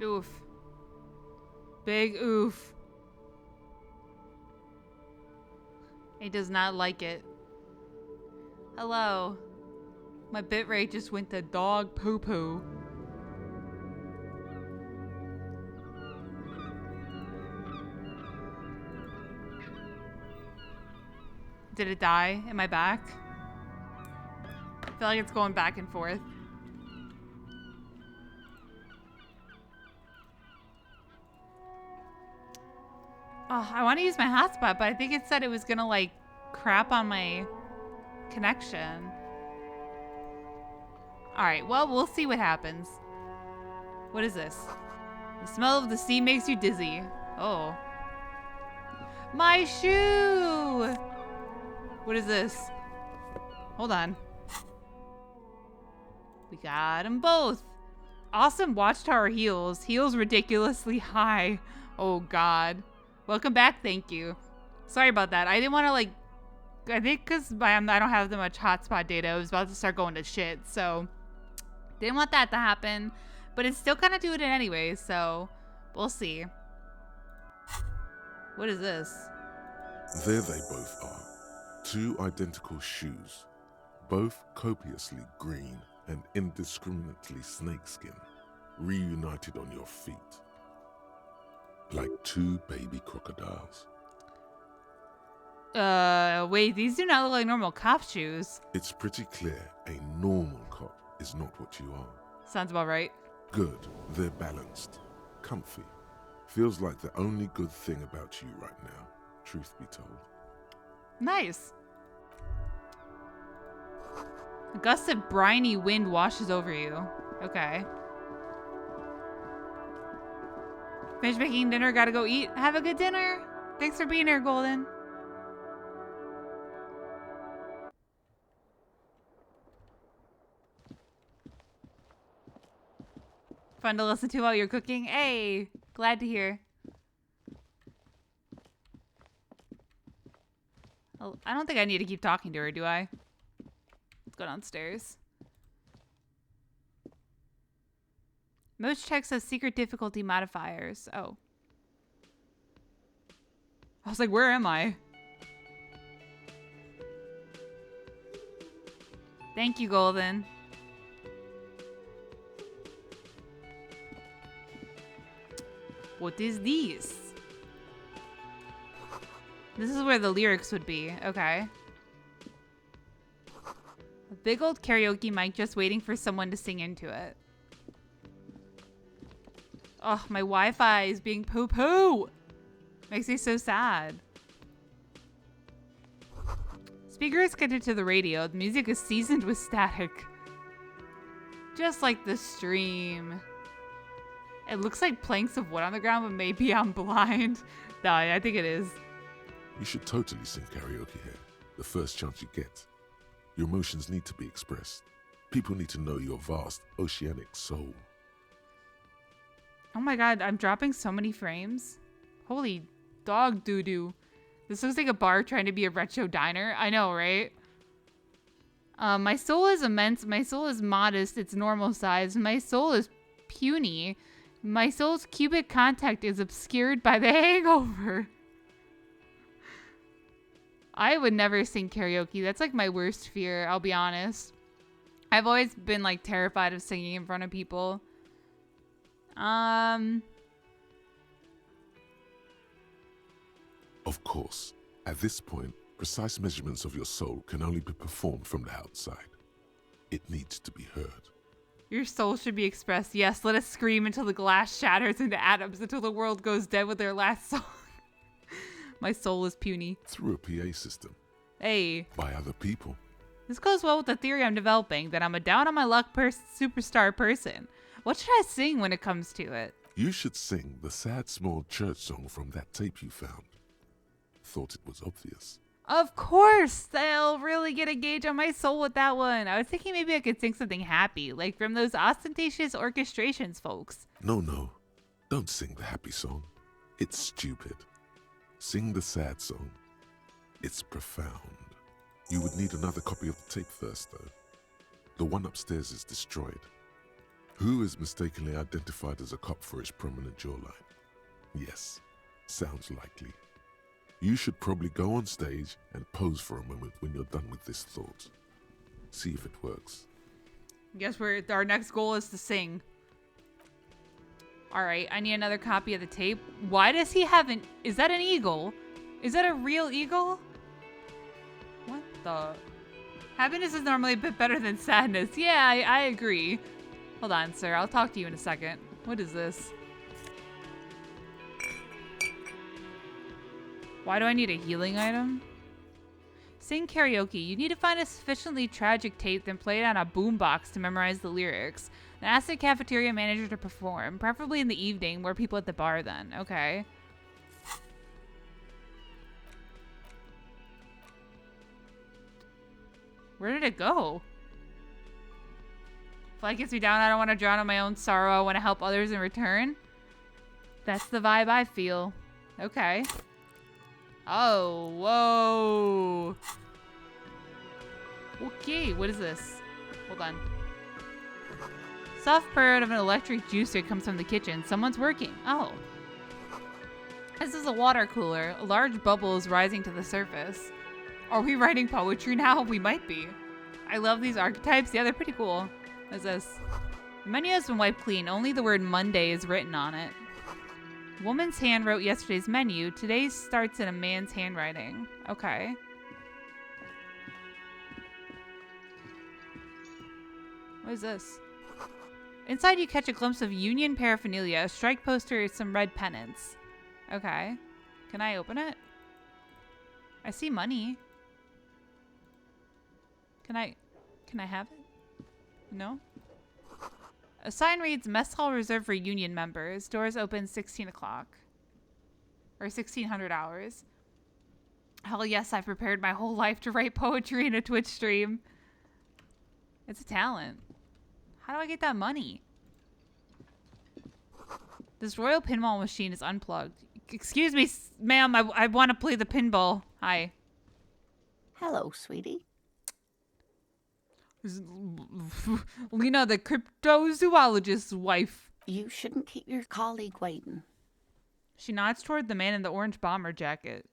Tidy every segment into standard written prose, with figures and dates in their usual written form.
Oof. Big oof. He does not like it. Hello. My bitrate just went to dog poo poo. Did it die? Am I back? I feel like it's going back and forth. Oh, I want to use my hotspot, but I think it said it was gonna like crap on my connection. Alright, well, we'll see what happens. What is this? The smell of the sea makes you dizzy. Oh. My shoe! What is this? Hold on. We got them both. Awesome watchtower heals. Heals ridiculously high. Oh, God. Welcome back. Thank you. Sorry about that. I didn't want to, like... I think because I don't have that much hotspot data. I was about to start going to shit, so... Didn't want that to happen. But it's still kind of doing it anyway, so... We'll see. What is this? There they both are. Two identical shoes. Both copiously green and indiscriminately snakeskin. Reunited on your feet. Like two baby crocodiles. Wait, these do not look like normal cop shoes. It's pretty clear a normal cop is not what you are. Sounds about right. Good. They're balanced. Comfy. Feels like the only good thing about you right now, truth be told. Nice. A gust of briny wind washes over you. Okay. Finish making dinner, gotta go eat. Have a good dinner. Thanks for being here, Golden. Fun to listen to while you're cooking. Hey, glad to hear. Oh, I don't think I need to keep talking to her, do I? Let's go downstairs. Most checks have secret difficulty modifiers. Oh. I was like, where am I? Thank you, Golden. What is this? This is where the lyrics would be. Okay. A big old karaoke mic just waiting for someone to sing into it. Oh, my Wi-Fi is being poo-poo. Makes me so sad. Speaker is connected to the radio. The music is seasoned with static. Just like the stream. It looks like planks of wood on the ground, but maybe I'm blind. No, I think it is. You should totally sing karaoke here, the first chance you get. Your emotions need to be expressed. People need to know your vast, oceanic soul. Oh my god, I'm dropping so many frames. Holy dog doo-doo. This looks like a bar trying to be a retro diner. I know, right? My soul is immense. My soul is modest. It's normal size. My soul is puny. My soul's cubic contact is obscured by the hangover. I would never sing karaoke. That's like my worst fear, I'll be honest. I've always been like terrified of singing in front of people. Of course, at this point, precise measurements of your soul can only be performed from the outside. It needs to be heard. Your soul should be expressed. Yes, let us scream until the glass shatters into atoms, until the world goes dead with their last song. My soul is puny. Through a PA system. Hey. By other people. This goes well with the theory I'm developing, that I'm a down on my luck superstar person. What should I sing when it comes to it? You should sing the sad small church song from that tape you found. Thought it was obvious. Of course! They'll really get a gauge on my soul with that one. I was thinking maybe I could sing something happy, like from those ostentatious orchestrations, folks. No. Don't sing the happy song. It's stupid. Sing the sad song. It's profound. You would need another copy of the tape first, though. The one upstairs is destroyed. Who is mistakenly identified as a cop for his prominent jawline? Yes, sounds likely. You should probably go on stage and pose for a moment when you're done with this thought. See if it works. Guess our next goal is to sing. All right, I need another copy of the tape. Why does he have an... Is that an eagle? Is that a real eagle? What the... Happiness is normally a bit better than sadness. Yeah, I agree. Hold on, sir. I'll talk to you in a second. What is this? Why do I need a healing item? Sing karaoke. You need to find a sufficiently tragic tape, then play it on a boombox to memorize the lyrics. Then ask the cafeteria manager to perform, preferably in the evening, more people at the bar then. Okay. Where did it go? If life gets me down, I don't want to drown in my own sorrow. I want to help others in return. That's the vibe I feel. Okay. Oh, whoa. Okay, what is this? Hold on. Soft purr of an electric juicer comes from the kitchen. Someone's working. Oh. This is a water cooler. A large bubble is rising to the surface. Are we writing poetry now? We might be. I love these archetypes. Yeah, they're pretty cool. What is this? The menu has been wiped clean. Only the word Monday is written on it. Woman's hand wrote yesterday's menu. Today's starts in a man's handwriting. Okay. What is this? Inside you catch a glimpse of union paraphernalia, a strike poster, some red pennants. Okay. Can I open it? I see money. Can I have it? No? A sign reads, Mess Hall reserved for union members. Doors open 16 o'clock. Or 1600 hours. Hell yes, I've prepared my whole life to write poetry in a Twitch stream. It's a talent. How do I get that money? This royal pinball machine is unplugged. Excuse me, ma'am, I want to play the pinball. Hi. Hello, sweetie. Lena, the cryptozoologist's wife. You shouldn't keep your colleague waiting. She nods toward the man in the orange bomber jacket.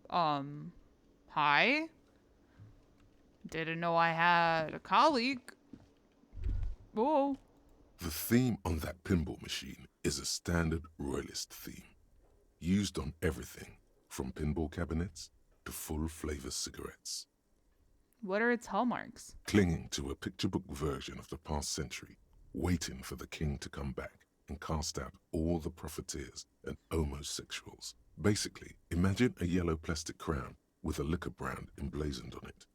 Hi? Didn't know I had a colleague. Whoa. The theme on that pinball machine is a standard royalist theme, used on everything from pinball cabinets to full-flavor cigarettes. What are its hallmarks? Clinging to a picture book version of the past century, waiting for the king to come back and cast out all the profiteers and homosexuals. Basically, imagine a yellow plastic crown with a liquor brand emblazoned on it.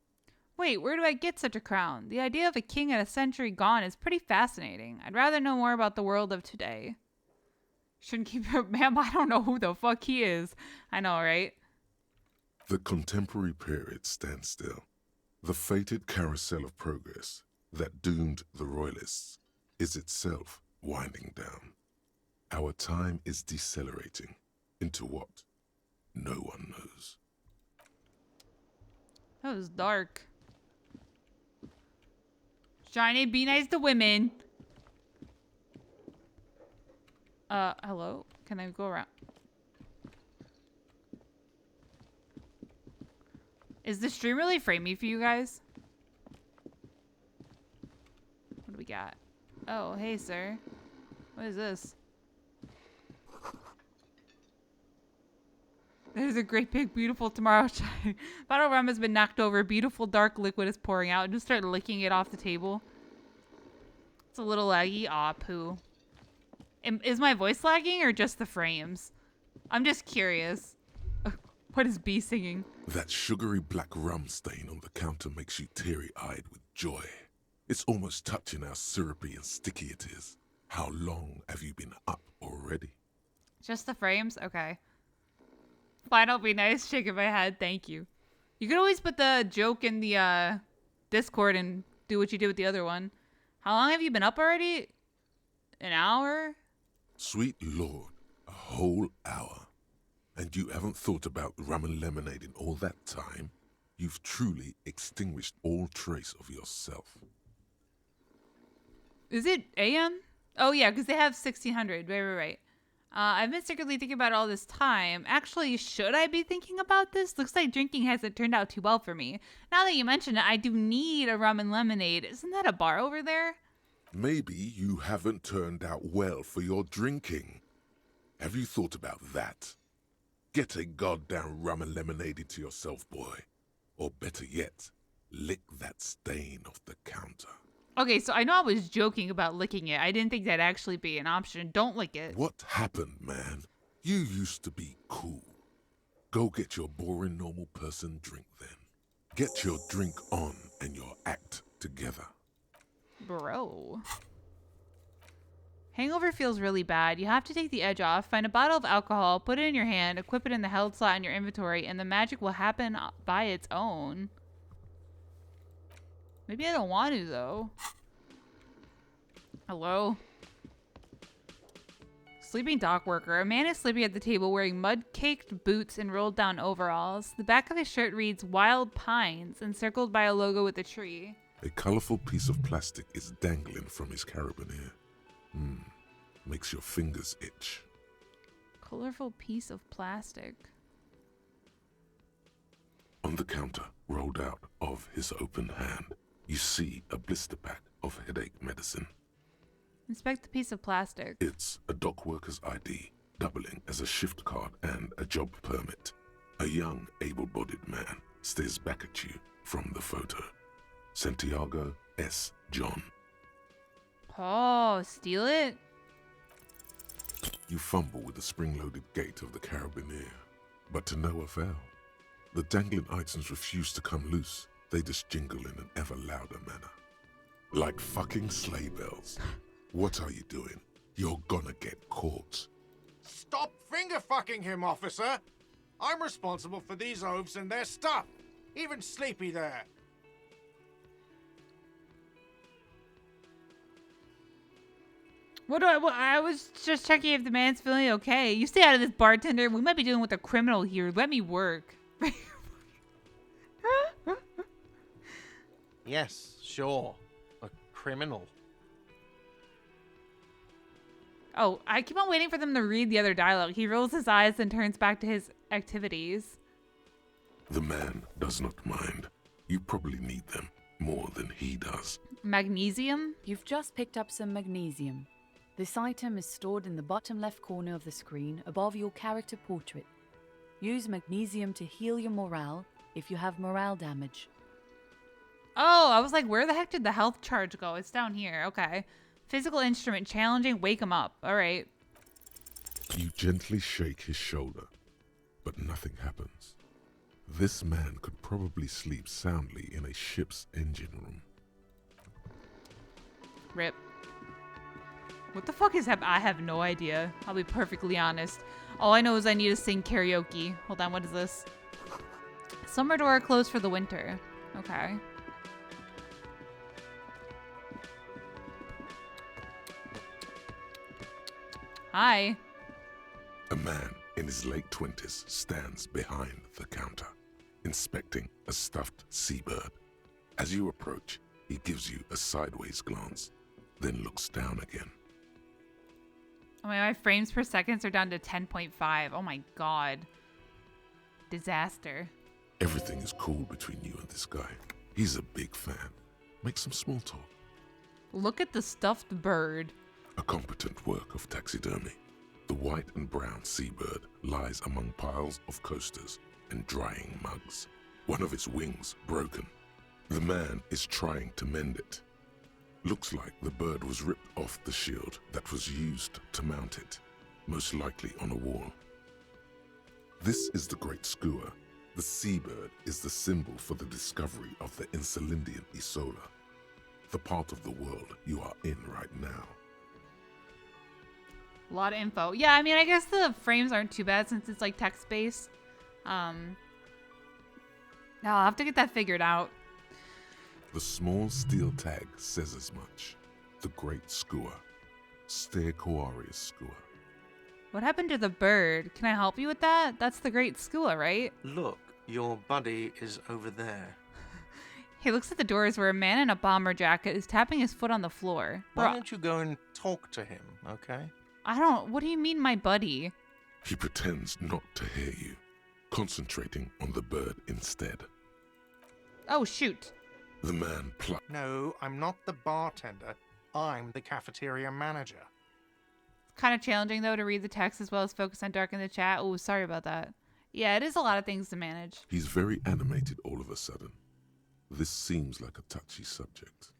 Wait, where do I get such a crown? The idea of a king at a century gone is pretty fascinating. I'd rather know more about the world of today. Shouldn't keep it, ma'am, I don't know who the fuck he is. I know, right? The contemporary period stands still. The fated carousel of progress that doomed the royalists is itself winding down. Our time is decelerating into what no one knows. That was dark. Shiny, be nice to women. Hello? Can I go around? Is the stream really framey for you guys? What do we got? Oh, hey, sir. What is this? There's a great big beautiful tomorrow shine. Bottle of rum has been knocked over. Beautiful dark liquid is pouring out. Just start licking it off the table. It's a little laggy. Aw, poo. Is my voice lagging or just the frames? I'm just curious. What is B singing? That sugary black rum stain on the counter makes you teary-eyed with joy. It's almost touching how syrupy and sticky it is. How long have you been up already? Just the frames? Okay. Fine, I'll be nice. Shaking my head. Thank you. You could always put the joke in the Discord and do what you did with the other one. How long have you been up already? An hour? Sweet Lord, a whole hour. And you haven't thought about rum and lemonade in all that time? You've truly extinguished all trace of yourself. Is it AM? Oh, yeah, because they have 1600. Right. I've been secretly thinking about it all this time. Actually, should I be thinking about this? Looks like drinking hasn't turned out too well for me. Now that you mention it, I do need a rum and lemonade. Isn't that a bar over there? Maybe you haven't turned out well for your drinking. Have you thought about that? Get a goddamn rum and lemonade into yourself, boy. Or better yet, lick that stain off the counter. Okay, so I know I was joking about licking it. I didn't think that'd actually be an option. Don't lick it. What happened, man? You used to be cool. Go get your boring normal person drink then. Get your drink on and your act together. Bro. Hangover feels really bad. You have to take the edge off, find a bottle of alcohol, put it in your hand, equip it in the held slot in your inventory, and the magic will happen by its own. Maybe I don't want to, though. Hello? Sleeping dock worker. A man is sleeping at the table wearing mud-caked boots and rolled-down overalls. The back of his shirt reads Wild Pines, encircled by a logo with a tree. A colorful piece of plastic is dangling from his carabiner. Makes your fingers itch. Colorful piece of plastic. On the counter, rolled out of his open hand, you see a blister pack of headache medicine. Inspect the piece of plastic. It's a dock worker's ID, doubling as a shift card and a job permit. A young, able-bodied man stares back at you from the photo. Santiago S. John. Oh, steal it? You fumble with the spring-loaded gate of the carabiner, but to no avail. The dangling items refuse to come loose. They just jingle in an ever louder manner. Like fucking sleigh bells. What are you doing? You're gonna get caught. Stop finger-fucking him, officer! I'm responsible for these oafs and their stuff. Even Sleepy there. I was just checking if the man's feeling okay. You stay out of this, bartender. We might be dealing with a criminal here. Let me work. Yes, sure. A criminal. Oh, I keep on waiting for them to read the other dialogue. He rolls his eyes and turns back to his activities. The man does not mind. You probably need them more than he does. Magnesium? You've just picked up some magnesium. This item is stored in the bottom left corner of the screen above your character portrait. Use magnesium to heal your morale if you have morale damage. Oh, I was like, where the heck did the health charge go? It's down here. Okay. Physical instrument challenging. Wake him up. All right. You gently shake his shoulder, but nothing happens. This man could probably sleep soundly in a ship's engine room. Rip. What the fuck is happening? I have no idea. I'll be perfectly honest. All I know is I need to sing karaoke. Hold on, what is this? Summer door closed for the winter. Okay. Hi. A man in his late 20s stands behind the counter, inspecting a stuffed seabird. As you approach, he gives you a sideways glance, then looks down again. Oh my frames per second are down to 10.5. Oh my god. Disaster. Everything is cool between you and this guy. He's a big fan. Make some small talk. Look at the stuffed bird. A competent work of taxidermy. The white and brown seabird lies among piles of coasters and drying mugs. One of its wings broken. The man is trying to mend it. Looks like the bird was ripped off the shield that was used to mount it, most likely on a wall. This is the Great Skua. The seabird is the symbol for the discovery of the Insulindian Isola, the part of the world you are in right now. A lot of info. Yeah, I mean, I guess the frames aren't too bad since it's like text-based. I'll have to get that figured out. The small steel tag says as much. The Great Skua. Stegosaurus Skua. What happened to the bird? Can I help you with that? That's the Great Skua, right? Look, your buddy is over there. He looks at the doors where a man in a bomber jacket is tapping his foot on the floor. Why don't you go and talk to him, okay? What do you mean, my buddy? He pretends not to hear you, concentrating on the bird instead. Oh, shoot. The man No, I'm not the bartender. I'm the cafeteria manager. Kind of challenging, though, to read the text as well as focus on Dark in the chat. Oh, sorry about that. Yeah, it is a lot of things to manage. He's very animated all of a sudden. This seems like a touchy subject.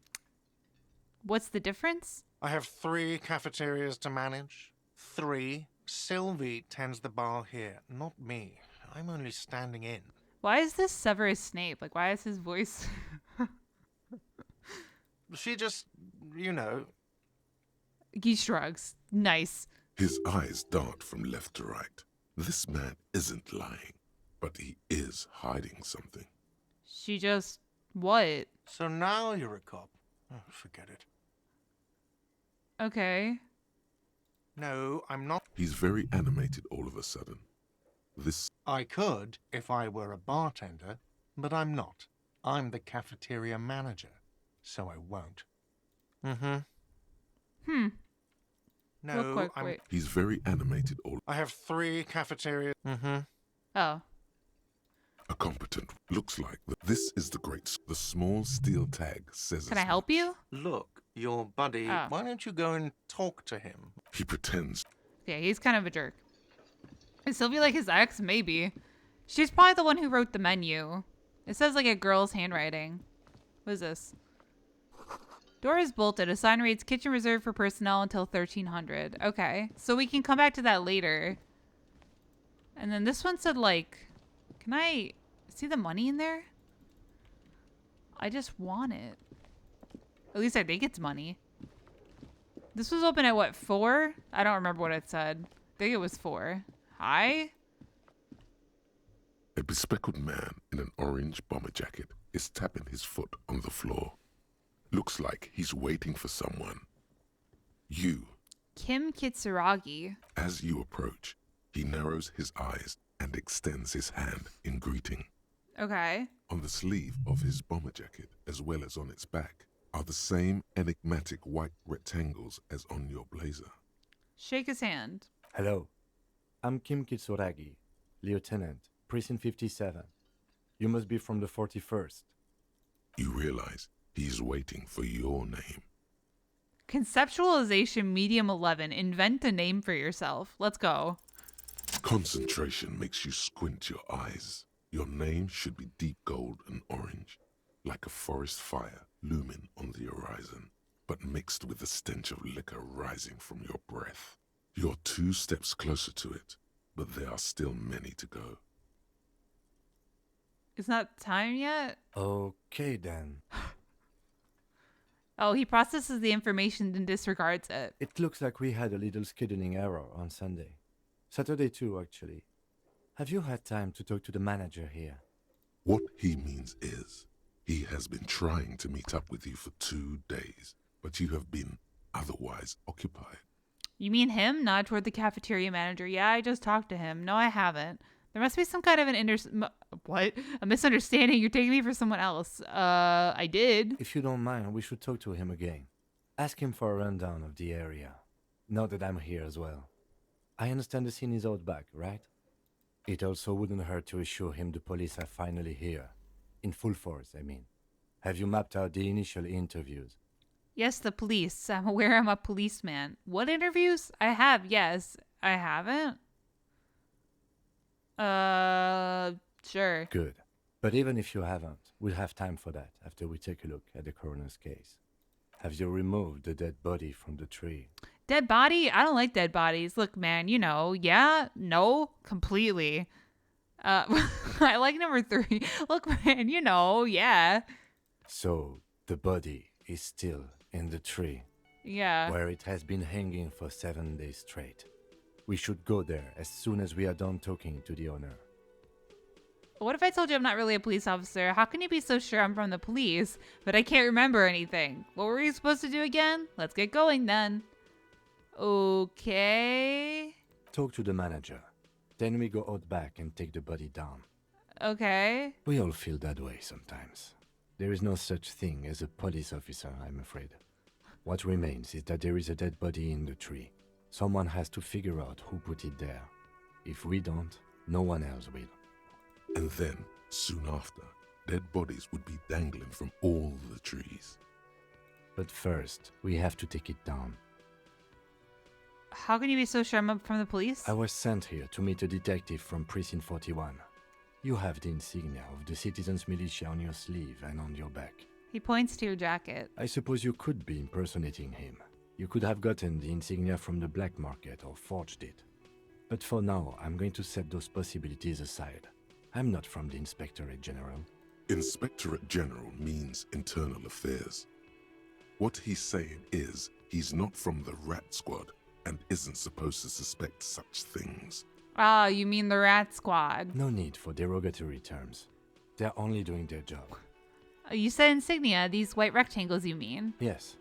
What's the difference? I have 3 cafeterias to manage. 3. Sylvie tends the bar here, not me. I'm only standing in. Why is this Severus Snape? Like, why is his voice... She just, you know... He shrugs. Nice. His eyes dart from left to right. This man isn't lying, but he is hiding something. She just... What? So now you're a cop. Oh, forget it. Okay. No, I'm not. He's very animated all of a sudden. This... I could if I were a bartender, but I'm not. I'm the cafeteria manager, so I won't. No, Real quick, wait. He's very animated all... I have 3 cafeterias. Oh. A competent... Looks like this is the great... The small steel tag says... Can I help you? Look, your buddy, Oh. why don't you go and talk to him? He pretends... Yeah, he's kind of a jerk. Is Sylvie like his ex? Maybe. She's probably the one who wrote the menu. It says like a girl's handwriting. What is this? Door is bolted. A sign reads kitchen reserved for personnel until 1300. Okay. So we can come back to that later. And then this one said like, can I see the money in there? I just want it. At least I think it's money. This was open at what, 4? I don't remember what it said. I think it was 4. Hi? A bespectacled man in an orange bomber jacket is tapping his foot on the floor. Looks like he's waiting for someone. You. Kim Kitsuragi. As you approach, he narrows his eyes and extends his hand in greeting. Okay. On the sleeve of his bomber jacket, as well as on its back, are the same enigmatic white rectangles as on your blazer. Shake his hand. Hello. I'm Kim Kitsuragi, Lieutenant, Precinct 57. You must be from the 41st. You realize he's waiting for your name. Conceptualization medium 11. Invent a name for yourself. Let's go. Concentration makes you squint your eyes. Your name should be deep gold and orange, like a forest fire looming on the horizon, but mixed with the stench of liquor rising from your breath. You're 2 steps closer to it, but there are still many to go. It's not time yet? Okay then. Oh, he processes the information and disregards it. It looks like we had a little scheduling error on Sunday. Saturday too, actually. Have you had time to talk to the manager here? What he means is, he has been trying to meet up with you for 2 days, but you have been otherwise occupied. You mean him? Nod toward the cafeteria manager. Yeah, I just talked to him. No, I haven't. There must be some kind of a misunderstanding. You're taking me for someone else. I did. If you don't mind, we should talk to him again. Ask him for a rundown of the area. Now that I'm here as well. I understand the scene is out back, right? It also wouldn't hurt to assure him the police are finally here. In full force, I mean. Have you mapped out the initial interviews? Yes, the police. I'm aware I'm a policeman. What interviews? I have, yes. I haven't? Sure. Good. But even if you haven't, we'll have time for that after we take a look at the coroner's case. Have you removed the dead body from the tree? Dead body? I don't like dead bodies. Look, man, you know, yeah, no, completely. I like number 3. Look, man, you know, yeah. So, the body is still in the tree, Yeah. where it has been hanging for 7 days straight. We should go there as soon as we are done talking to the owner. What if I told you I'm not really a police officer? How can you be so sure I'm from the police, but I can't remember anything? What were you supposed to do again? Let's get going then. Okay. Talk to the manager. Then we go out back and take the body down. Okay. We all feel that way sometimes. There is no such thing as a police officer, I'm afraid. What remains is that there is a dead body in the tree. Someone has to figure out who put it there. If we don't, no one else will. And then, soon after, dead bodies would be dangling from all the trees. But first, we have to take it down. How can you be so sure I'm from the police? I was sent here to meet a detective from Precinct 41. You have the insignia of the Citizens Militia on your sleeve and on your back. He points to your jacket. I suppose you could be impersonating him. You could have gotten the insignia from the black market or forged it. But for now, I'm going to set those possibilities aside. I'm not from the Inspectorate General. Inspectorate General means internal affairs. What he's saying is he's not from the Rat Squad and isn't supposed to suspect such things. Ah, you mean the Rat Squad. No need for derogatory terms. They're only doing their job. You said insignia, these white rectangles you mean. Yes,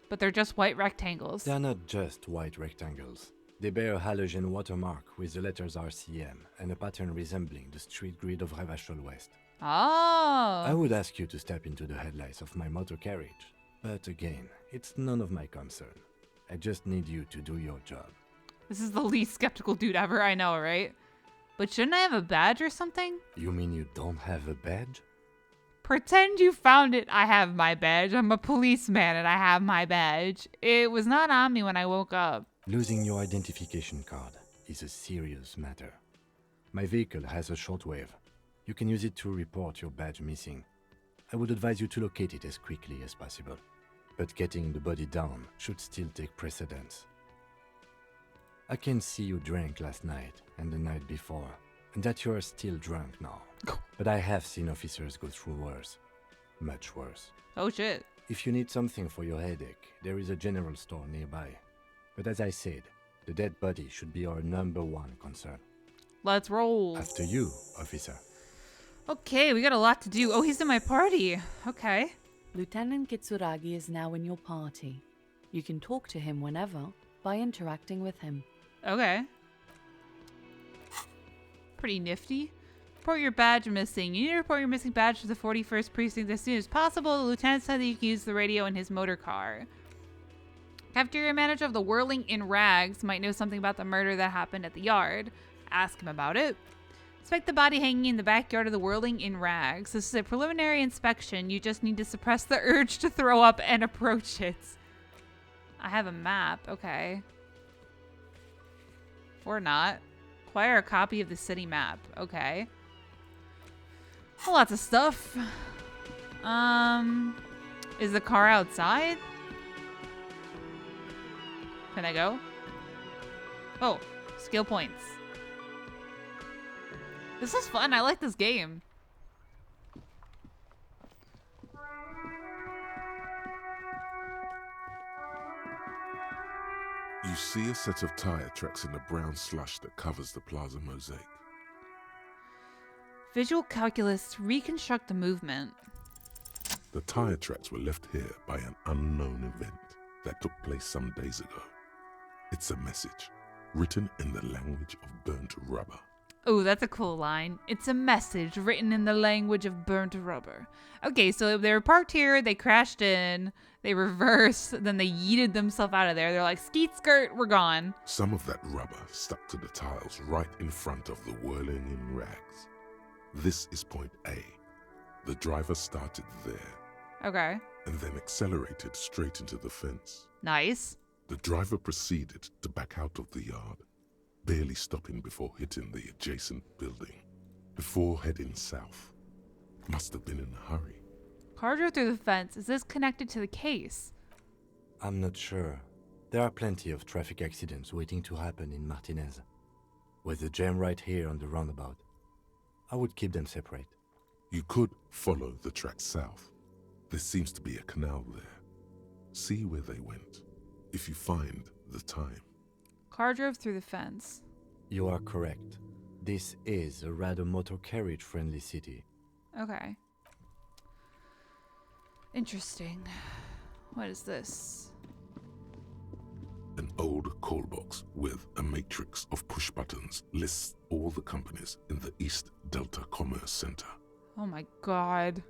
But they're just white rectangles. they're not just white rectangles. They bear a halogen watermark with the letters RCM and a pattern resembling the street grid of Revachol West. I Oh. would ask you to step into the headlights of my motor carriage. But again, it's none of my concern. I just need you to do your job. This is the least skeptical dude ever, I know, right? But shouldn't I have a badge or something? You mean you don't have a badge? Pretend you found it. I have my badge. I'm a policeman and I have my badge. It was not on me when I woke up. Losing your identification card is a serious matter. My vehicle has a shortwave. You can use it to report your badge missing. I would advise you to locate it as quickly as possible. But getting the body down should still take precedence. I can see you drank last night and the night before, and that you are still drunk now. But I have seen officers go through worse. Much worse. Oh shit. If you need something for your headache, there is a general store nearby. But as I said, the dead body should be our #1 concern. Let's roll. After you, officer. Okay, we got a lot to do. Oh, he's in my party. Okay. Lieutenant Kitsuragi is now in your party. You can talk to him whenever by interacting with him. Okay. Pretty nifty. Report your badge missing. You need to report your missing badge to the 41st Precinct as soon as possible. The lieutenant said that you can use the radio in his motor car. Cafeteria manager of the Whirling in Rags might know something about the murder that happened at the yard. Ask him about it. Inspect the body hanging in the backyard of the Whirling in Rags. This is a preliminary inspection. You just need to suppress the urge to throw up and approach it. I have a map. Okay. Or not. Acquire a copy of the city map. Okay. Lots of stuff. Is the car outside? Can I go? Oh, skill points. This is fun. I like this game. You see a set of tire tracks in the brown slush that covers the plaza mosaic. Visual calculus, reconstruct the movement. The tire tracks were left here by an unknown event that took place some days ago. It's a message, written in the language of burnt rubber. Oh, that's a cool line. It's a message written in the language of burnt rubber. Okay, so they were parked here, they crashed in, they reversed, then they yeeted themselves out of there. They're like, skeet skirt, we're gone. Some of that rubber stuck to the tiles right in front of the Whirling in Rags. This is point A. The driver started there Okay, and then accelerated straight into the fence. nice. The driver proceeded to back out of the yard, barely stopping before hitting the adjacent building, before heading south. Must have been in a hurry. Car drove through the fence. Is this connected to the case? I'm not sure. There are plenty of traffic accidents waiting to happen in Martinez. With the jam right here on the roundabout, I would keep them separate. You could follow the track south. There seems to be a canal there. See where they went, if you find the time. Car drove through the fence. You are correct. This is a rather motor carriage friendly city. Okay. Interesting. What is this? An old call box with a matrix of push buttons lists all the companies in the East Delta Commerce Center. Oh my god.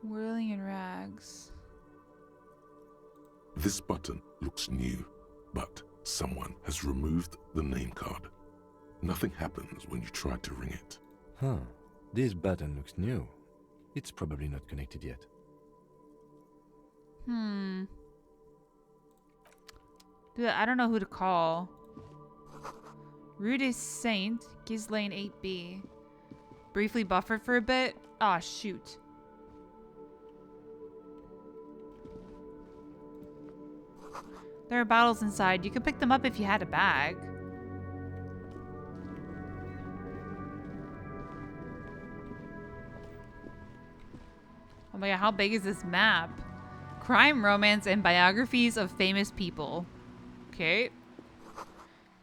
Whirling in rags. This button looks new, but someone has removed the name card. Nothing happens when you try to ring it. Huh. This button looks new. It's probably not connected yet. Dude, I don't know who to call. Rue de Saint, Gislane 8B. Briefly buffered for a bit. Aw, shoot. There are bottles inside. You could pick them up if you had a bag. Oh my god, how big is this map? Crime, romance, and biographies of famous people. Okay.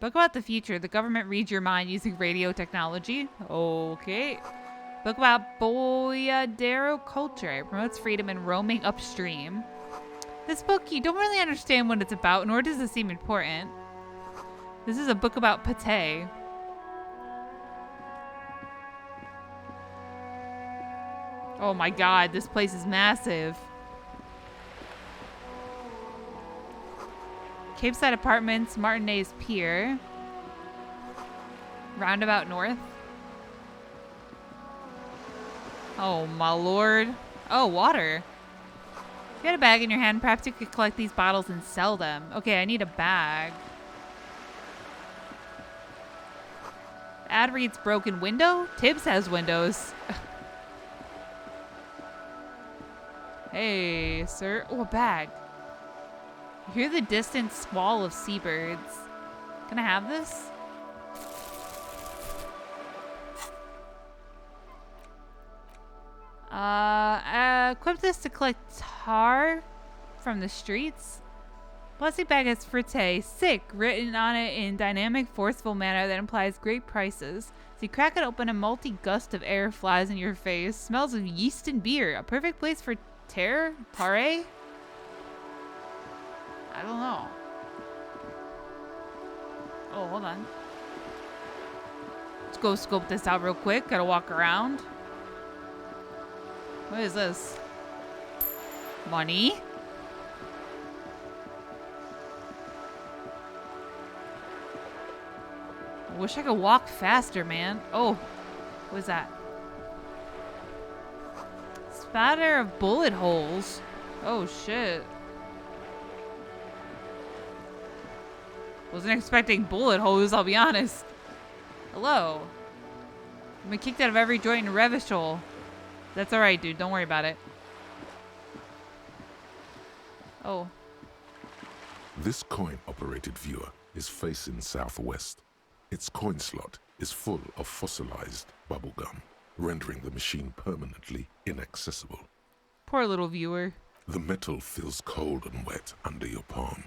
Book about the future. The government reads your mind using radio technology. Okay. Book about Boyadero culture. It promotes freedom and roaming upstream. This book, you don't really understand what it's about, nor does it seem important. This is a book about pate. Oh my god, this place is massive. Cape Side Apartments, Martinez Pier. Roundabout North. Oh my lord. Oh, water. If you had a bag in your hand, perhaps you could collect these bottles and sell them. Okay, I need a bag. The ad reads broken window. Tibbs has windows. Hey, sir. Oh, a bag. You hear the distant squall of seabirds. Can I have this? Equip this to collect tar from the streets. Plastic bag has frite, sick, written on it in dynamic, forceful manner that implies great prices. As you crack it open, a multi gust of air flies in your face. Smells of yeast and beer. A perfect place for tare? I don't know. Oh, hold on. Let's go scope this out real quick. Gotta walk around. What is this? Money? I wish I could walk faster, man. Oh, what is that? Spatter of bullet holes. Oh, shit. Wasn't expecting bullet holes, I'll be honest. Hello. I've been kicked out of every joint in Revishol. That's alright, dude. Don't worry about it. Oh. This coin-operated viewer is facing southwest. Its coin slot is full of fossilized bubblegum, rendering the machine permanently inaccessible. Poor little viewer. The metal feels cold and wet under your palm.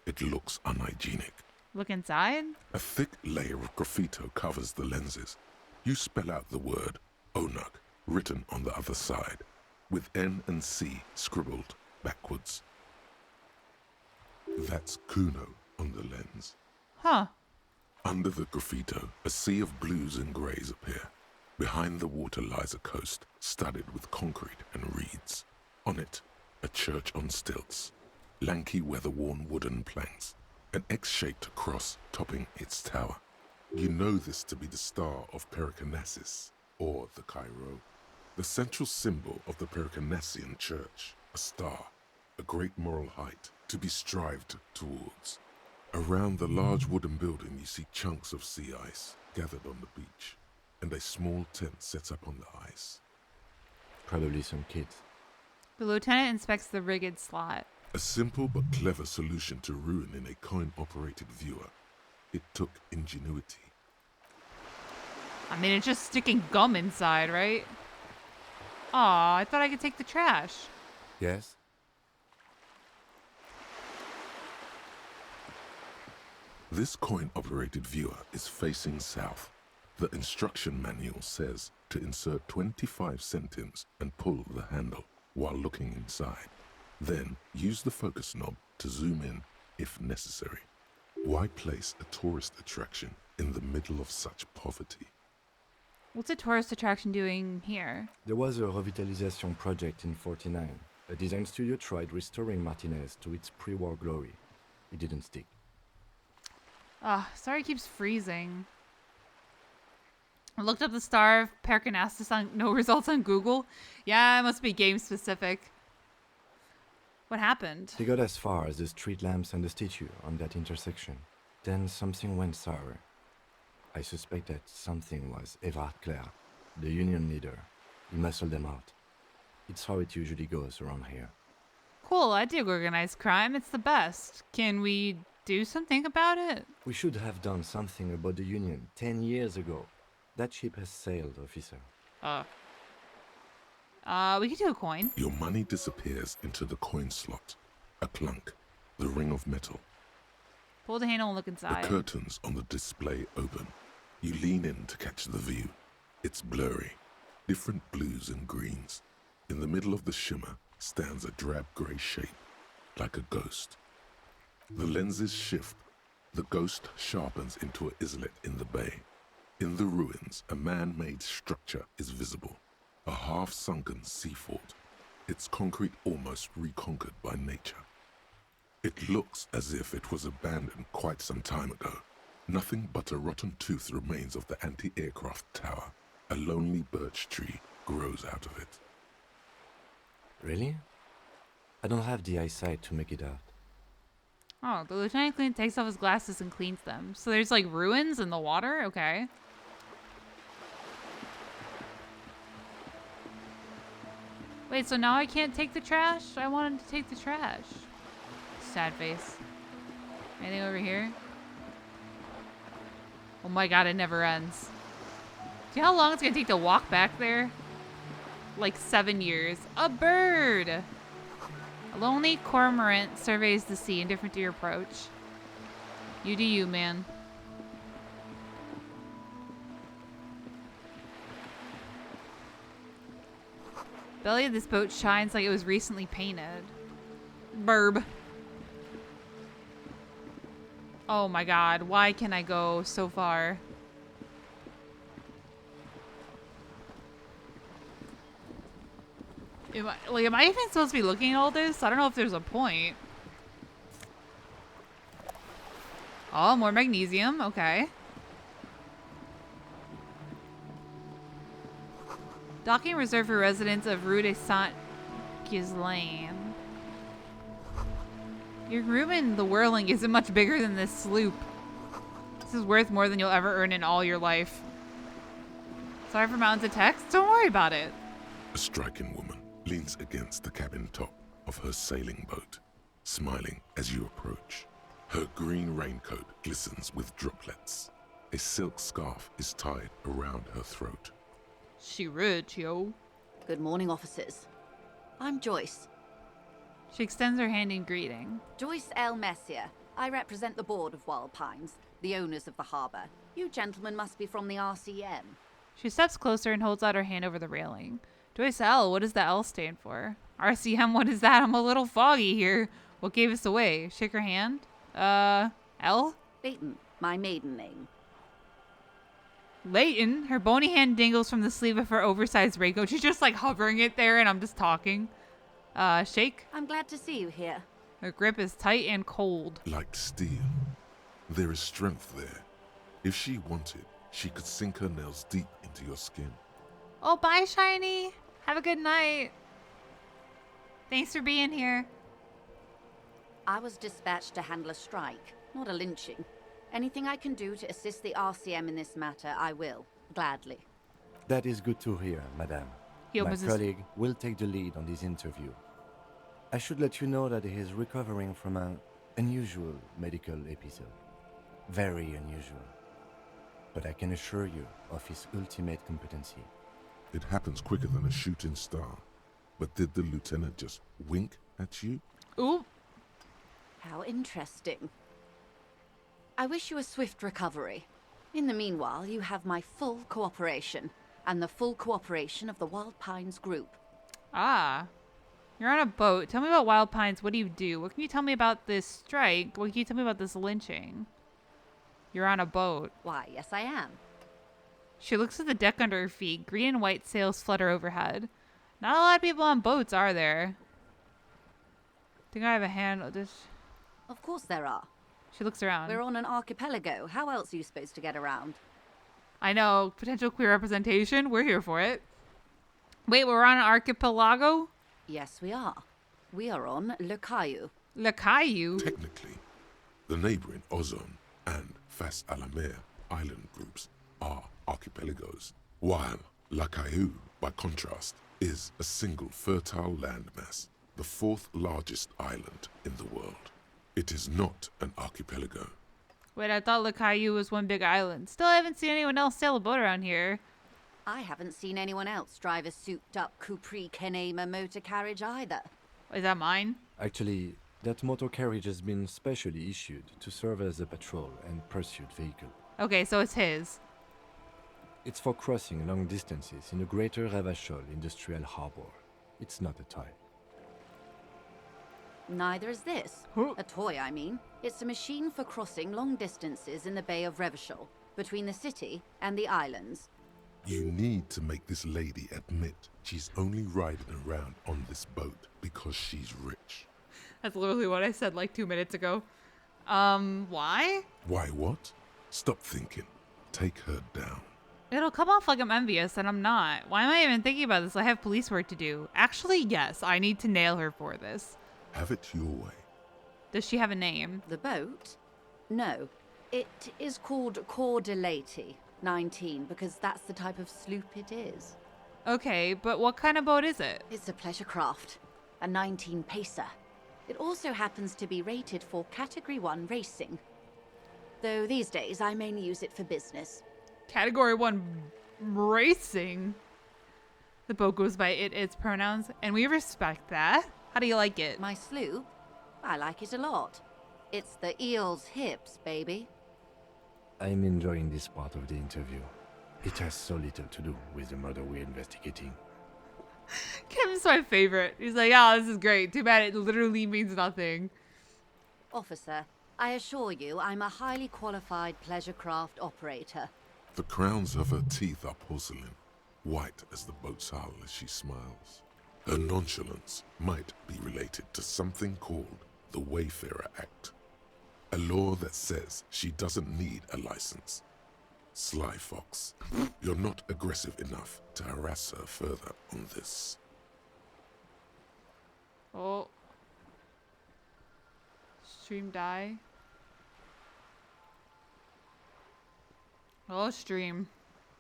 It looks unhygienic. Look inside? A thick layer of graffito covers the lenses. You spell out the word Onuk written on the other side, with N and C scribbled backwards. That's Kuno on the lens. Huh. Under the graffito, a sea of blues and greys appear. Behind the water lies a coast studded with concrete and reeds. On it, a church on stilts, lanky weather-worn wooden planks, an X-shaped cross topping its tower. You know this to be the star of Pericarnassus, or the Cairo, the central symbol of the Pericarnassian church, a star, a great moral height to be strived towards. Around the large wooden building you see chunks of sea ice gathered on the beach, and a small tent set up on the ice. Probably some kids. The lieutenant inspects the rigged slot. A simple but clever solution to ruin in a coin-operated viewer. It took ingenuity. I mean, it's just sticking gum inside, right? Aw, I thought I could take the trash. Yes? This coin-operated viewer is facing south. The instruction manual says to insert 25 centimes and pull the handle while looking inside. Then use the focus knob to zoom in if necessary. Why place a tourist attraction in the middle of such poverty? What's a tourist attraction doing here? There was a revitalization project in 49. A design studio tried restoring Martinez to its pre-war glory. It didn't stick. Ah, sorry it keeps freezing. I looked up the star of Parkinastus on no results on Google. Yeah, it must be game specific. What happened? They got as far as the street lamps and the statue on that intersection. Then something went sour. I suspect that something was Everard Clare, the union leader. He muscled them out. It's how it usually goes around here. Cool, I dig organized crime. It's the best. Can we do something about it? We should have done something about the union 10 years ago. That ship has sailed, officer. We could do a coin. Your money disappears into the coin slot. A clunk. The ring of metal. Pull the handle and look inside. The curtains on the display open. You lean in to catch the view. It's blurry. Different blues and greens. In the middle of the shimmer stands a drab grey shape, like a ghost. The lenses shift. The ghost sharpens into an islet in the bay. In the ruins, a man-made structure is visible. A half-sunken sea fort. Its concrete almost reconquered by nature. It looks as if it was abandoned quite some time ago. Nothing but a rotten tooth remains of the anti-aircraft tower. A lonely birch tree grows out of it. Really? I don't have the eyesight to make it out. Oh, the lieutenant takes off his glasses and cleans them. So there's like ruins in the water? Okay. Wait, so now I can't take the trash? I wanted to take the trash. Sad face. Anything over here? Oh my god, it never ends. Do you know how long it's gonna take to walk back there? Like 7 years. A bird! A lonely cormorant surveys the sea, indifferent to your approach. You do you, man. Belly of this boat shines like it was recently painted. Burb. Oh my god, why can I go so far? Am I even supposed to be looking at all this? I don't know if there's a point. Oh, more magnesium. Okay. Docking reserved for residents of Rue de Saint-Ghislain. Your room in the Whirling isn't much bigger than this sloop. This is worth more than you'll ever earn in all your life. Sorry for mountains of text. Don't worry about it. A striking woman leans against the cabin top of her sailing boat, smiling as you approach. Her green raincoat glistens with droplets. A silk scarf is tied around her throat. She rich, yo. Good morning, officers. I'm Joyce. She extends her hand in greeting. Joyce L. Messier. I represent the board of Wild Pines, the owners of the harbor. You gentlemen must be from the RCM. She steps closer and holds out her hand over the railing. Joyce L, what does the L stand for? RCM, what is that? I'm a little foggy here. What gave us away? Shake her hand. L? Leighton, my maiden name. Leighton? Her bony hand dangles from the sleeve of her oversized raincoat. She's just like hovering it there and I'm just talking. Shake? I'm glad to see you here. Her grip is tight and cold. Like steel. There is strength there. If she wanted, she could sink her nails deep into your skin. Oh, bye, Shiny. Have a good night. Thanks for being here. I was dispatched to handle a strike, not a lynching. Anything I can do to assist the RCM in this matter, I will. Gladly. That is good to hear, madame. He My opens his... colleague will take the lead on this interview. I should let you know that he is recovering from an unusual medical episode. Very unusual. But I can assure you of his ultimate competency. It happens quicker than a shooting star. But did the lieutenant just wink at you? Ooh. How interesting. I wish you a swift recovery. In the meanwhile, you have my full cooperation, and the full cooperation of the Wild Pines group. Ah. You're on a boat. Tell me about Wild Pines. What do you do? What can you tell me about this strike? What can you tell me about this lynching? You're on a boat. Why, yes I am. She looks at the deck under her feet. Green and white sails flutter overhead. Not a lot of people on boats, are there? Think I have a handle. Of course there are. She looks around. We're on an archipelago. How else are you supposed to get around? I know. Potential queer representation. We're here for it. Wait, we're on an archipelago? Yes, we are. We are on Le Caillou. Le Caillou? Technically, the neighboring Ozone and Fas Alamer island groups are archipelagos, while La Caillou, by contrast, is a single fertile landmass, the fourth largest island in the world. It is not an archipelago. Wait, I thought Le Caillou was one big island. Still haven't seen anyone else sail a boat around here. I haven't seen anyone else drive a souped-up Capri Kenema motor carriage either. Is that mine? Actually, that motor carriage has been specially issued to serve as a patrol and pursuit vehicle. Okay, so it's his. It's for crossing long distances in the greater Ravachol industrial harbor. It's not a toy. Neither is this. Huh. A toy, I mean. It's a machine for crossing long distances in the Bay of Revachol, between the city and the islands. You need to make this lady admit she's only riding around on this boat because she's rich. That's literally what I said like 2 minutes ago. Why? Why what? Stop thinking. Take her down. It'll come off like I'm envious, and I'm not. Why am I even thinking about this? I have police work to do. Actually, yes, I need to nail her for this. Have it your way. Does she have a name? The boat? No. It is called Cordelati 19 because that's the type of sloop it is. Okay, but what kind of boat is it? It's a pleasure craft, a 19 pacer. It also happens to be rated for Category 1 racing. Though these days I mainly use it for business. Category 1 racing. The boat goes by its pronouns, and we respect that. How do you like it? My sloop? I like it a lot. It's the eel's hips, baby. I'm enjoying this part of the interview. It has so little to do with the murder we're investigating. Kevin's my favorite. He's like, yeah, this is great. Too bad it literally means nothing. Officer, I assure you I'm a highly qualified pleasure craft operator. The crowns of her teeth are porcelain, white as the boat's hull as she smiles. Her nonchalance might be related to something called the Wayfarer Act, a law that says she doesn't need a license. Sly Fox, you're not aggressive enough to harass her further on this. Oh. Stream die. Oh, stream.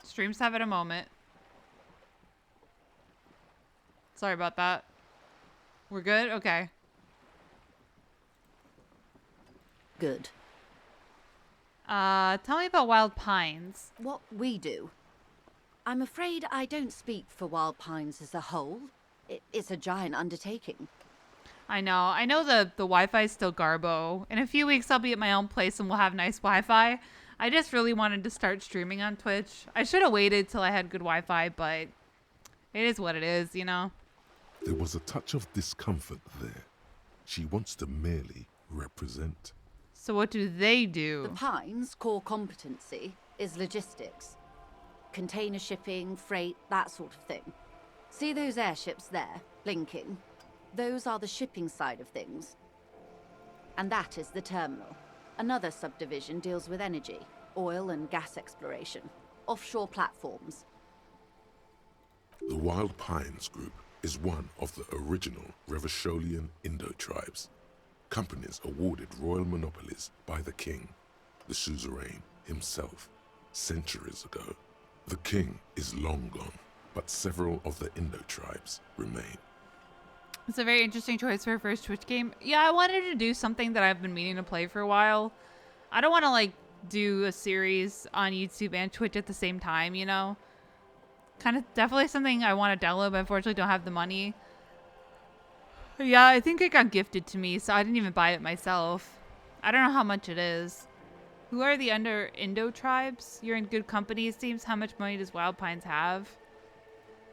Stream's having a moment. Sorry about that. We're good? Okay. Good. Tell me about Wild Pines. What we do. I'm afraid I don't speak for Wild Pines as a whole. It's a giant undertaking. I know the Wi-Fi is still garbo. In a few weeks, I'll be at my own place and we'll have nice Wi-Fi. I just really wanted to start streaming on Twitch. I should have waited till I had good Wi-Fi, but it is what it is, you know? There was a touch of discomfort there. She wants to merely represent. So what do they The do? Pines' core competency is logistics. Container shipping, freight, that sort of thing. See those airships there, blinking? Those are the shipping side of things. And that is the terminal. Another subdivision deals with energy, oil and gas exploration, offshore platforms. The Wild Pines Group is one of the original Revacholian Indo-tribes. Companies awarded royal monopolies by the king, the suzerain himself, centuries ago. The king is long gone, but several of the Indo-tribes remain. It's a very interesting choice for a first Twitch game. Yeah, I wanted to do something that I've been meaning to play for a while. I don't want to, like, do a series on YouTube and Twitch at the same time, you know? Kind of definitely something I want to download, but unfortunately don't have the money. Yeah, I think it got gifted to me, so I didn't even buy it myself. I don't know how much it is. Who are the Indo tribes? You're in good company, it seems. How much money does Wild Pines have?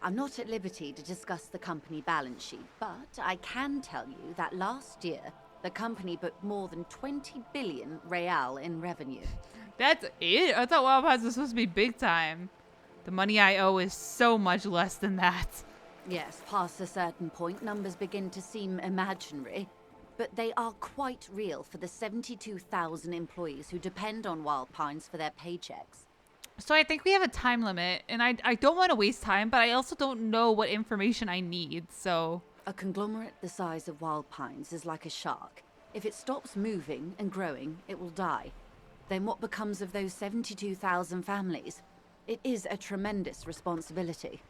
I'm not at liberty to discuss the company balance sheet, but I can tell you that last year, the company booked more than 20 billion real in revenue. That's it? I thought Wild Pines was supposed to be big time. The money I owe is so much less than that. Yes, past a certain point, numbers begin to seem imaginary. But they are quite real for the 72,000 employees who depend on Wild Pines for their paychecks. So I think we have a time limit, and I don't want to waste time, but I also don't know what information I need, so... A conglomerate the size of Wild Pines is like a shark. If it stops moving and growing, it will die. Then what becomes of those 72,000 families? It is a tremendous responsibility.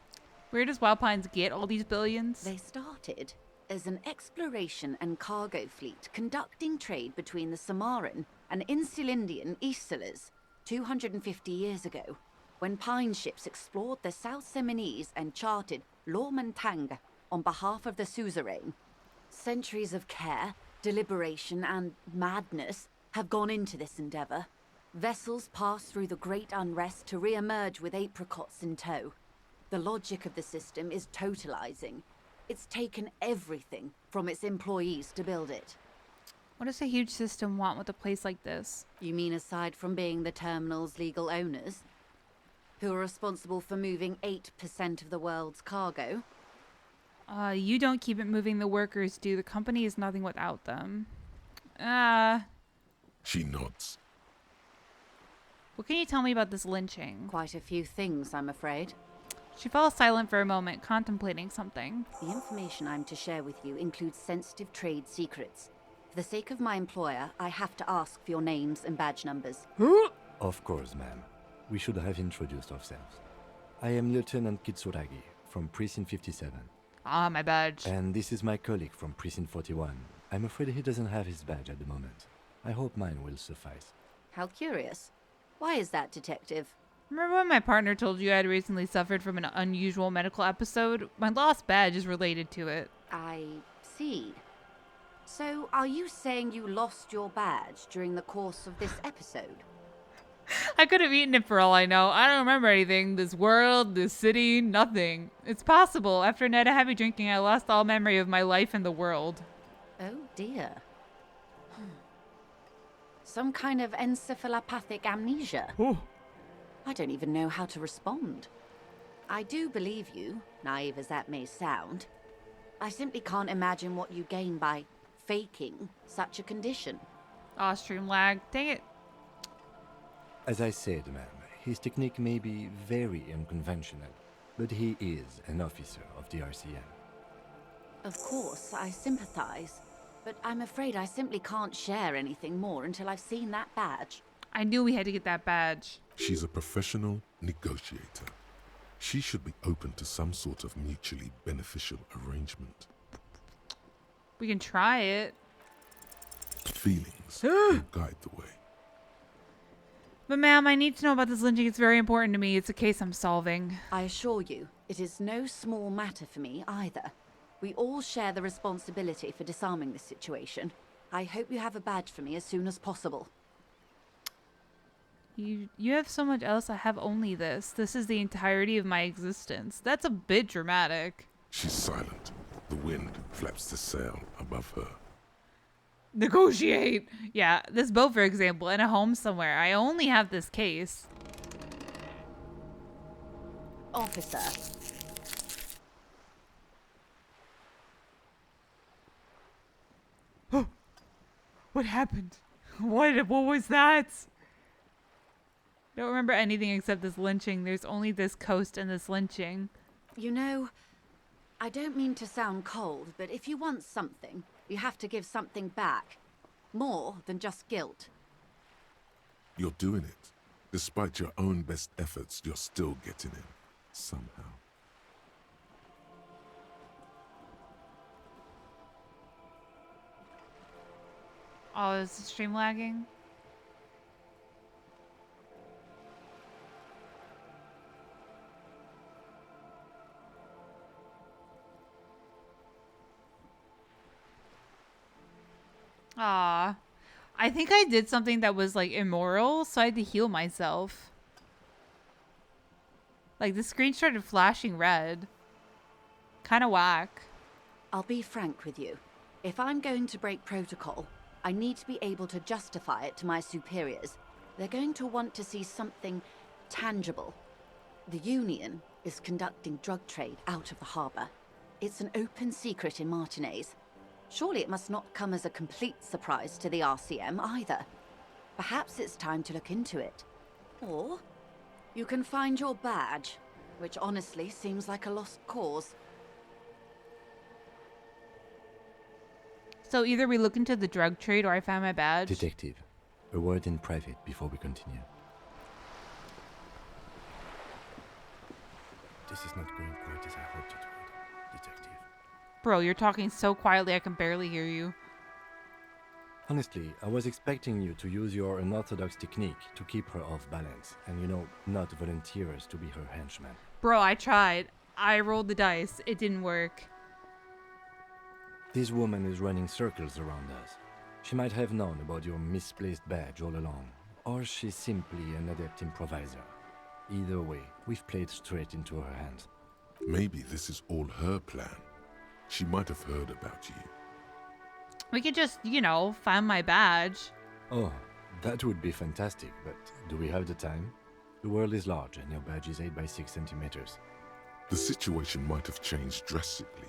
Where does Wild Pines get all these billions? They started as an exploration and cargo fleet conducting trade between the Samaran and Insulindian Easterlers 250 years ago, when Pine ships explored the South Seminese and charted Lormentang on behalf of the suzerain. Centuries of care, deliberation, and madness have gone into this endeavor. Vessels pass through the great unrest to re-emerge with apricots in tow. The logic of the system is totalizing. It's taken everything from its employees to build it. What does a huge system want with a place like this? You mean aside from being the terminal's legal owners, who are responsible for moving 8% of the world's cargo? You don't keep it moving, the workers do. The company is nothing without them. She nods. What can you tell me about this lynching? Quite a few things, I'm afraid. She fell silent for a moment, contemplating something. The information I'm to share with you includes sensitive trade secrets. For the sake of my employer, I have to ask for your names and badge numbers. Of course, ma'am. We should have introduced ourselves. I am Lieutenant Kitsuragi from Precinct 57. Ah, my badge. And this is my colleague from Precinct 41. I'm afraid he doesn't have his badge at the moment. I hope mine will suffice. How curious. Why is that, Detective? Remember when my partner told you I had recently suffered from an unusual medical episode? My lost badge is related to it. I see. So, are you saying you lost your badge during the course of this episode? I could have eaten it for all I know. I don't remember anything. This world, this city, nothing. It's possible. After a night of heavy drinking, I lost all memory of my life and the world. Oh dear. Some kind of encephalopathic amnesia. Oh. I don't even know how to respond. I do believe you, naive as that may sound. I simply can't imagine what you gain by faking such a condition. Aw, stream lag. Dang it. As I said, ma'am, his technique may be very unconventional, but he is an officer of the RCM. Of course, I sympathize, but I'm afraid I simply can't share anything more until I've seen that badge. I knew we had to get that badge. She's a professional negotiator. She should be open to some sort of mutually beneficial arrangement. We can try it. Feelings will guide the way. But ma'am, I need to know about this lynching. It's very important to me. It's a case I'm solving. I assure you, it is no small matter for me either. We all share the responsibility for disarming this situation. I hope you have a badge for me as soon as possible. You have so much else. I have only this. This is the entirety of my existence. That's a bit dramatic. She's silent. The wind flaps the sail above her. Negotiate. Yeah, this boat, for example, in a home somewhere. I only have this case. Officer. What happened? What was that? I don't remember anything except this lynching. There's only this coast and this lynching. You know, I don't mean to sound cold, but if you want something, you have to give something back. More than just guilt. You're doing it. Despite your own best efforts, you're still getting in. Somehow. Oh, is the stream lagging? Ah, I think I did something that was like immoral, so I had to heal myself. Like the screen started flashing red. Kind of whack. I'll be frank with you. If I'm going to break protocol, I need to be able to justify it to my superiors. They're going to want to see something tangible. The Union is conducting drug trade out of the harbour. It's an open secret in Martinez. Surely it must not come as a complete surprise to the RCM either. Perhaps it's time to look into it. Or you can find your badge, which honestly seems like a lost cause. So either we look into the drug trade or I find my badge. Detective, a word in private before we continue. This is not going quite as I hoped it would, Detective. Bro, you're talking so quietly I can barely hear you. Honestly, I was expecting you to use your unorthodox technique to keep her off balance and, not volunteer us to be her henchman. Bro, I tried. I rolled the dice. It didn't work. This woman is running circles around us. She might have known about your misplaced badge all along, or she's simply an adept improviser. Either way, we've played straight into her hands. Maybe this is all her plan. She might have heard about you. We could just, find my badge. Oh, that would be fantastic, but do we have the time? The world is large and your badge is 8 by 6 centimeters. The situation might have changed drastically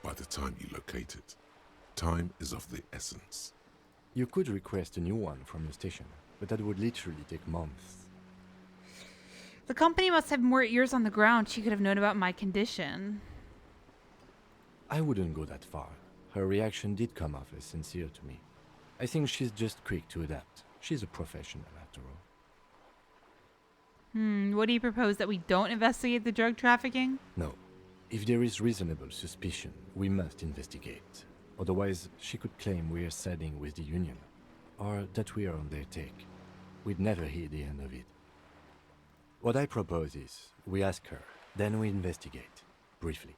by the time you locate it. Time is of the essence. You could request a new one from the station, but that would literally take months. The company must have more ears on the ground. She could have known about my condition. I wouldn't go that far. Her reaction did come off as sincere to me. I think she's just quick to adapt. She's a professional, after all. What do you propose, that we don't investigate the drug trafficking? No. If there is reasonable suspicion, we must investigate. Otherwise, she could claim we're siding with the Union, or that we're on their take. We'd never hear the end of it. What I propose is, we ask her, then we investigate, briefly.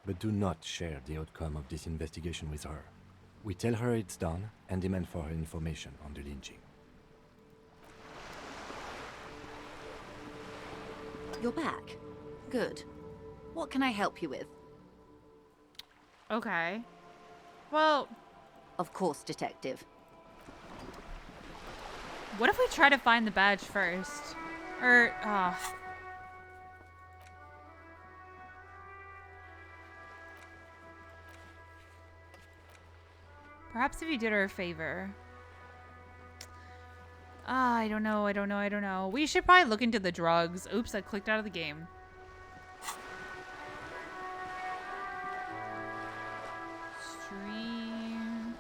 But do not share the outcome of this investigation with her. We tell her it's done and demand for her information on the lynching. You're back. Good. What can I help you with? Okay. Well, Of course, Detective. what if we try to find the badge first? Or, perhaps if you did her a favor. I don't know. We should probably look into the drugs. Oops, I clicked out of the game. Stream.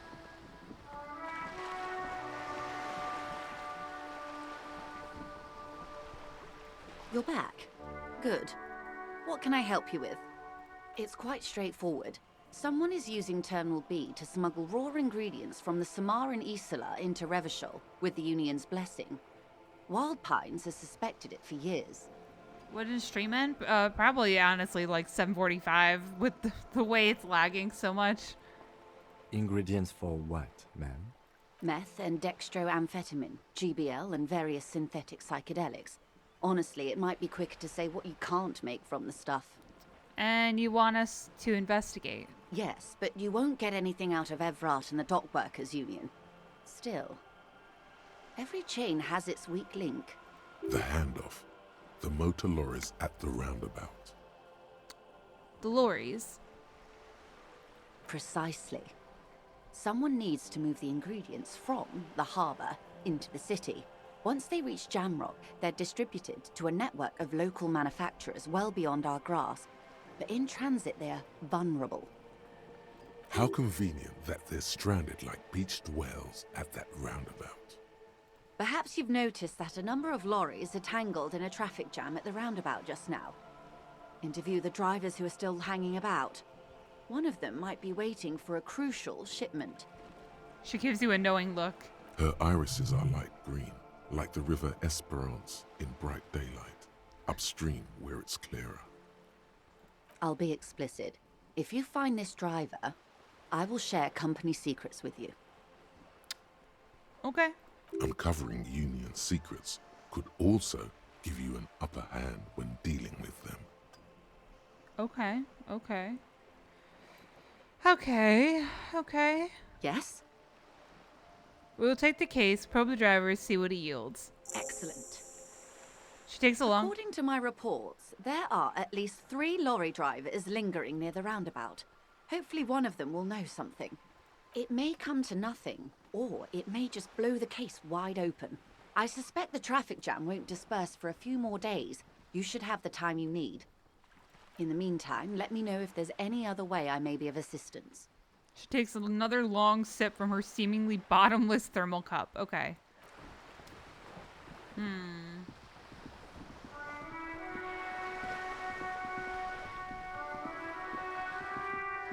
You're back. Good. What can I help you with? It's quite straightforward. Someone is using Terminal B to smuggle raw ingredients from the Samar and Isola into Revachol with the Union's blessing. Wild Pines has suspected it for years. What is stream in? Probably, honestly, like 7:45 with the way it's lagging so much. Ingredients for what, ma'am? Meth and dextroamphetamine, GBL, and various synthetic psychedelics. Honestly, it might be quicker to say what you can't make from the stuff. And you want us to investigate? Yes, but you won't get anything out of Evrat and the Dock Workers Union. Still, every chain has its weak link. The handoff. The motor lorries at the roundabout. The lorries. Precisely. Someone needs to move the ingredients from the harbour into the city. Once they reach Jamrock, they're distributed to a network of local manufacturers well beyond our grasp. But in transit, they're vulnerable. How convenient that they're stranded like beached whales at that roundabout. Perhaps you've noticed that a number of lorries are tangled in a traffic jam at the roundabout just now. Interview the drivers who are still hanging about. One of them might be waiting for a crucial shipment. She gives you a knowing look. Her irises are light green, like the river Esperance in bright daylight, upstream where it's clearer. I'll be explicit. If you find this driver, I will share company secrets with you. Okay. Uncovering Union secrets could also give you an upper hand when dealing with them. Okay. Yes? We'll take the case, probe the driver, see what he yields. Excellent. She takes a long... According to my reports, there are at least 3 lorry drivers lingering near the roundabout. Hopefully one of them will know something. It may come to nothing, or it may just blow the case wide open. I suspect the traffic jam won't disperse for a few more days. You should have the time you need. In the meantime, let me know if there's any other way I may be of assistance. She takes another long sip from her seemingly bottomless thermal cup. Okay.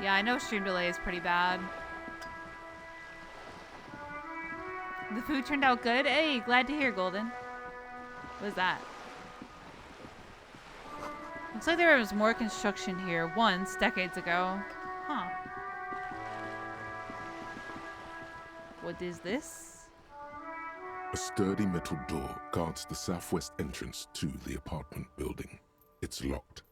Yeah, I know stream delay is pretty bad. The food turned out good? Hey, glad to hear, Golden. What is that? Looks like there was more construction here once, decades ago. Huh. What is this? A sturdy metal door guards the southwest entrance to the apartment building. It's locked.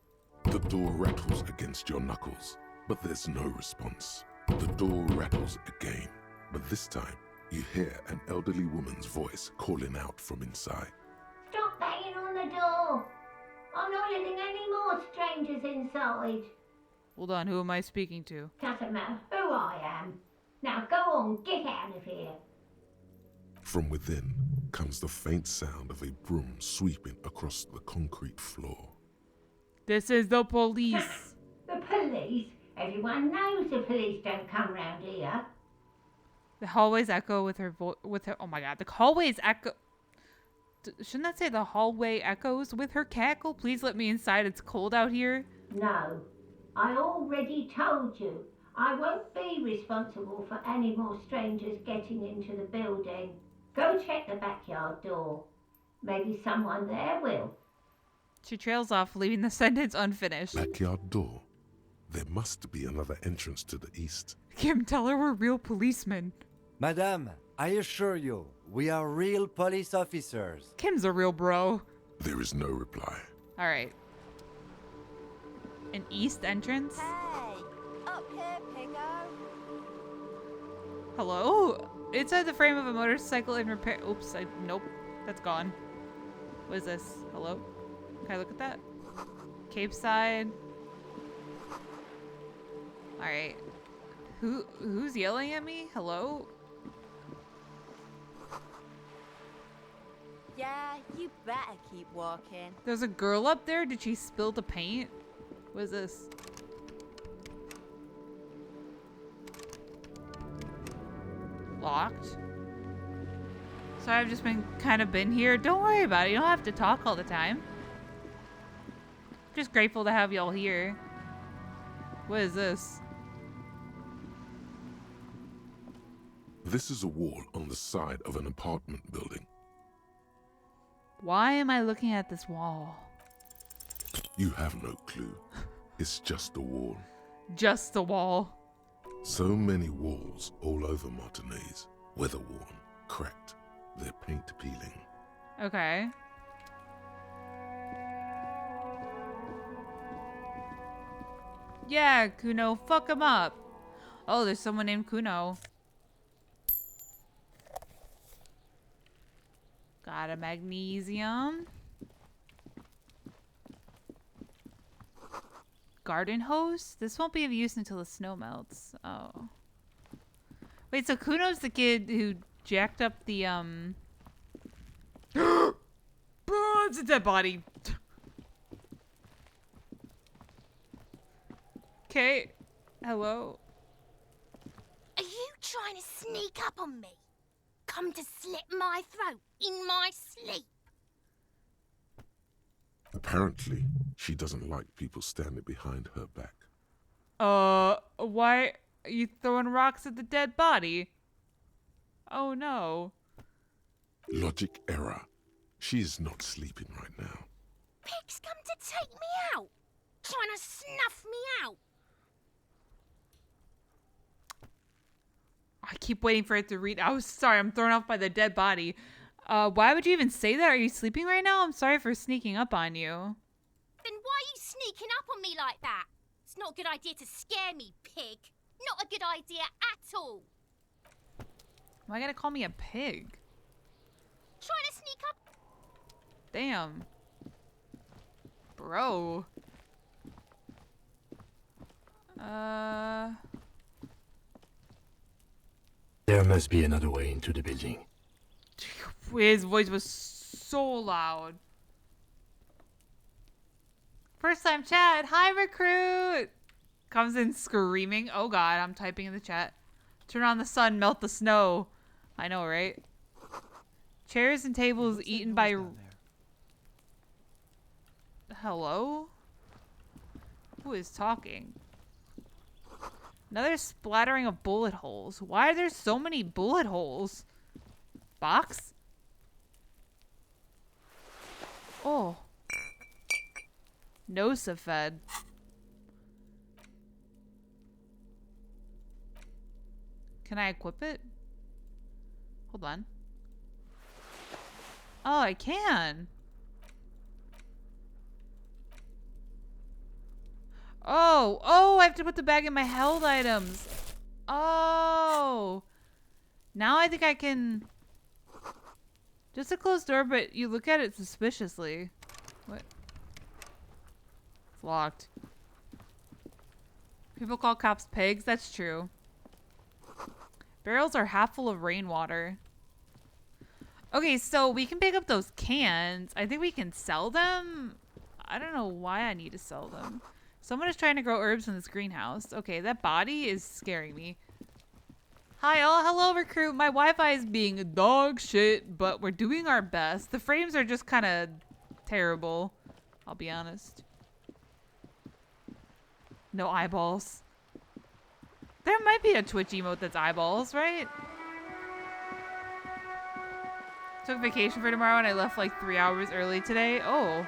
The door rattles against your knuckles, but there's no response. The door rattles again, but this time you hear an elderly woman's voice calling out from inside. Stop banging on the door! I'm not letting any more strangers inside. Hold on, who am I speaking to? Doesn't matter who I am. Now go on, get out of here. From within comes the faint sound of a broom sweeping across the concrete floor. This is the police. The police? Everyone knows the police don't come round here. The hallways echo with her oh my god, the hallways echo. Shouldn't that say the hallway echoes with her cackle? Please let me inside, it's cold out here. No, I already told you. I won't be responsible for any more strangers getting into the building. Go check the backyard door. Maybe someone there will. She trails off, leaving the sentence unfinished. Backyard door? There must be another entrance to the east. Kim, tell her we're real policemen. Madame, I assure you, we are real police officers. Kim's a real bro. There is no reply. Alright. An east entrance? Hey, up here, Piggo. Hello? Inside the frame of a motorcycle in repair. Oops, nope. That's gone. What is this? Hello? Can I look at that? Cape side. Alright. Who's yelling at me? Hello? Yeah, you better keep walking. There's a girl up there? Did she spill the paint? What is this? Locked? So I've just been here. Don't worry about it. You don't have to talk all the time. Just grateful to have y'all here. What is this? This is a wall on the side of an apartment building. Why am I looking at this wall? You have no clue. It's just a wall. Just a wall. So many walls all over Martinez. Weather-worn, cracked, their paint peeling. Okay. Yeah, Kuno, fuck him up. Oh, there's someone named Kuno. Got a magnesium. Garden hose? This won't be of use until the snow melts. Oh. Wait, so Kuno's the kid who jacked up the, Oh, it's a dead body. Okay. Hello? Are you trying to sneak up on me? Come to slit my throat in my sleep? Apparently, she doesn't like people standing behind her back. Why are you throwing rocks at the dead body? Oh no. Logic error. She is not sleeping right now. Pig's come to take me out. Trying to snuff me out. I keep waiting for it to read. Oh, sorry, I'm thrown off by the dead body. Why would you even say that? Are you sleeping right now? I'm sorry for sneaking up on you. Then why are you sneaking up on me like that? It's not a good idea to scare me, pig. Not a good idea at all. Why gotta call me a pig? Trying to sneak up. Damn. Bro. There must be another way into the building. His voice was so loud. First time chat. Hi, recruit. Comes in screaming. Oh god, I'm typing in the chat. Turn on the sun, melt the snow. I know, right? Chairs and tables eaten by... Hello? Who is talking? Another splattering of bullet holes. Why are there so many bullet holes? Box? Oh. Nosafed. Can I equip it? Hold on. Oh, I can. Oh, I have to put the bag in my held items. Oh. Now I think I can... Just a closed door, but you look at it suspiciously. What? It's locked. People call cops pigs. That's true. Barrels are half full of rainwater. Okay, so we can pick up those cans. I think we can sell them. I don't know why I need to sell them. Someone is trying to grow herbs in this greenhouse. Okay, that body is scaring me. Hi all, hello recruit. My Wi-Fi is being dog shit, but we're doing our best. The frames are just kind of terrible, I'll be honest. No eyeballs. There might be a Twitch emote that's eyeballs, right? Took vacation for tomorrow and I left like 3 hours early today. Oh.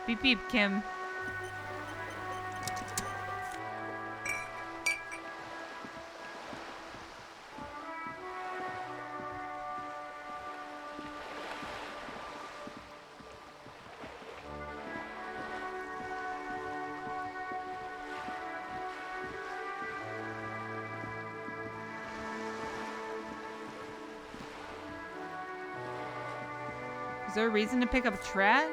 Beep beep, Kim. Is there a reason to pick up trash?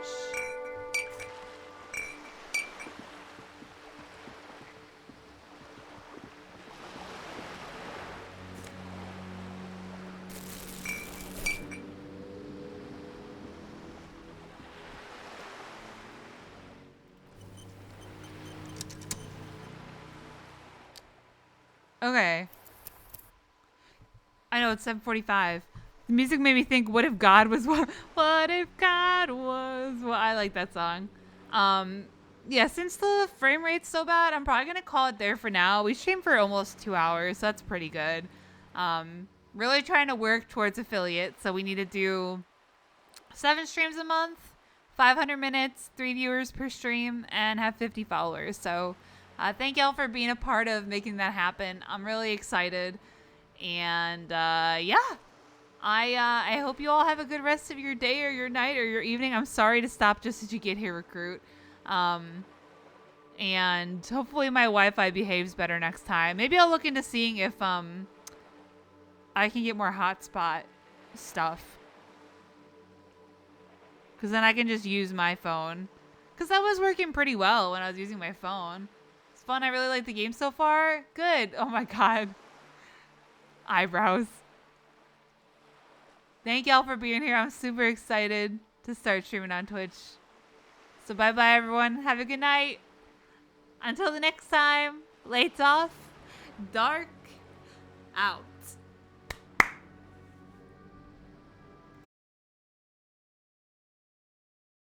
Okay. I know it's 7:45. The music made me think, what if God was what? What if God was what? I like that song. Yeah, since the frame rate's so bad, I'm probably gonna call it there for now. We streamed for almost 2 hours, so that's pretty good. Really trying to work towards affiliate, so we need to do 7 streams a month, 500 minutes, 3 viewers per stream, and have 50 followers. So thank y'all for being a part of making that happen. I'm really excited. And yeah, I hope you all have a good rest of your day or your night or your evening. I'm sorry to stop just as you get here, recruit. And hopefully my Wi-Fi behaves better next time. Maybe I'll look into seeing if I can get more hotspot stuff. Because then I can just use my phone. Because that was working pretty well when I was using my phone. It's fun. I really like the game so far. Good. Oh my god. Eyebrows. Thank y'all for being here. I'm super excited to start streaming on Twitch. So bye-bye, everyone. Have a good night. Until the next time, lights off, dark out.